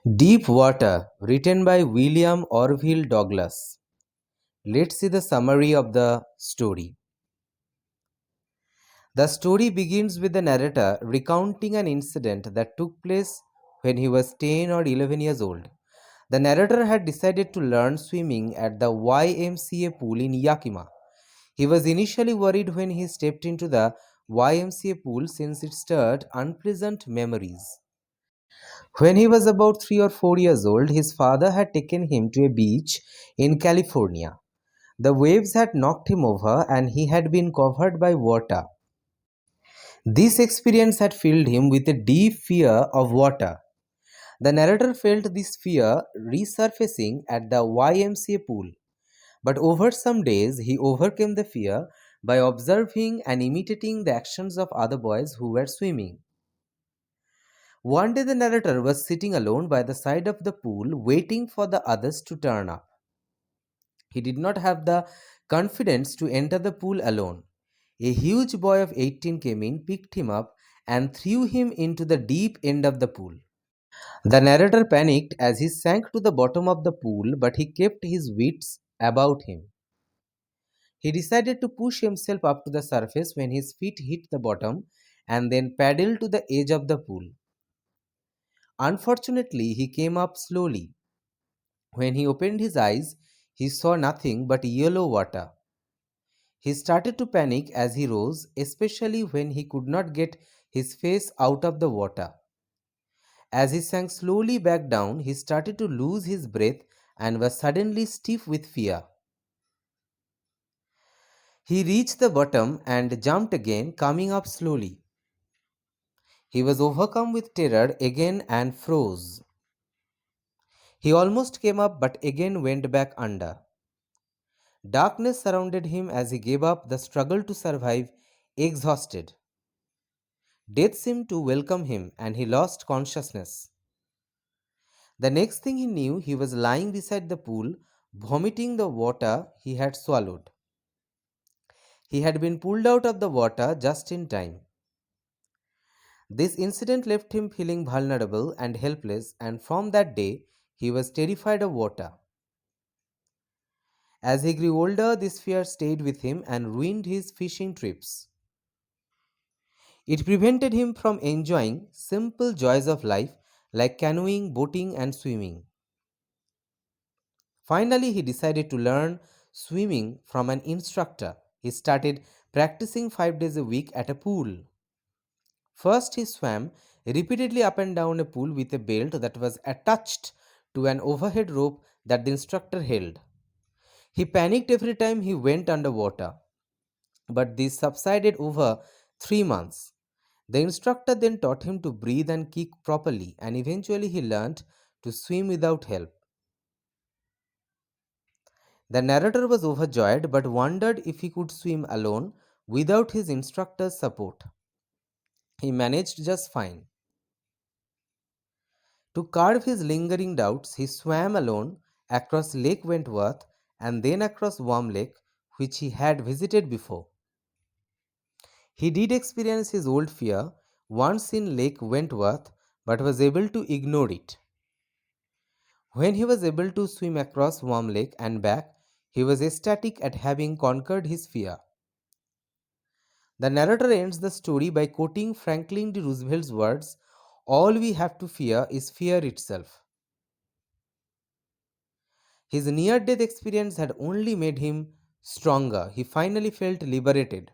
Deep Water, written by William Orville Douglas. Let's see the summary of the story. The story begins with the narrator recounting an incident that took place when he was 10 or 11 years old. The narrator had decided to learn swimming at the YMCA pool in Yakima. He was initially worried when he stepped into the YMCA pool since it stirred unpleasant memories. When he was about 3 or 4 years old, his father had taken him to a beach in California. The waves had knocked him over and he had been covered by water. This experience had filled him with a deep fear of water. The narrator felt this fear resurfacing at the YMCA pool, but over some days he overcame the fear by observing and imitating the actions of other boys who were swimming. One day, the narrator was sitting alone by the side of the pool, waiting for the others to turn up. He did not have the confidence to enter the pool alone. A huge boy of 18 came in, picked him up, and threw him into the deep end of the pool. The narrator panicked as he sank to the bottom of the pool, but he kept his wits about him. He decided to push himself up to the surface when his feet hit the bottom and then paddle to the edge of the pool. Unfortunately, he came up slowly. When he opened his eyes, he saw nothing but yellow water. He started to panic as he rose, especially when he could not get his face out of the water. As he sank slowly back down, he started to lose his breath and was suddenly stiff with fear. He reached the bottom and jumped again, coming up slowly. He was overcome with terror again and froze. He almost came up but again went back under. Darkness surrounded him as he gave up the struggle to survive, exhausted. Death seemed to welcome him and he lost consciousness. The next thing he knew, he was lying beside the pool, vomiting the water he had swallowed. He had been pulled out of the water just in time. This incident left him feeling vulnerable and helpless, and from that day, he was terrified of water. As he grew older, this fear stayed with him and ruined his fishing trips. It prevented him from enjoying simple joys of life like canoeing, boating, and swimming. Finally, he decided to learn swimming from an instructor. He started practicing 5 days a week at a pool. First, he swam repeatedly up and down a pool with a belt that was attached to an overhead rope that the instructor held. He panicked every time he went underwater, but this subsided over 3 months. The instructor then taught him to breathe and kick properly, and eventually he learned to swim without help. The narrator was overjoyed but wondered if he could swim alone without his instructor's support. He managed just fine. To curb his lingering doubts, he swam alone across Lake Wentworth and then across Worm Lake, which he had visited before. He did experience his old fear once in Lake Wentworth but was able to ignore it. When he was able to swim across Worm Lake and back, he was ecstatic at having conquered his fear. The narrator ends the story by quoting Franklin D. Roosevelt's words, "All we have to fear is fear itself." His near death experience had only made him stronger. He finally felt liberated.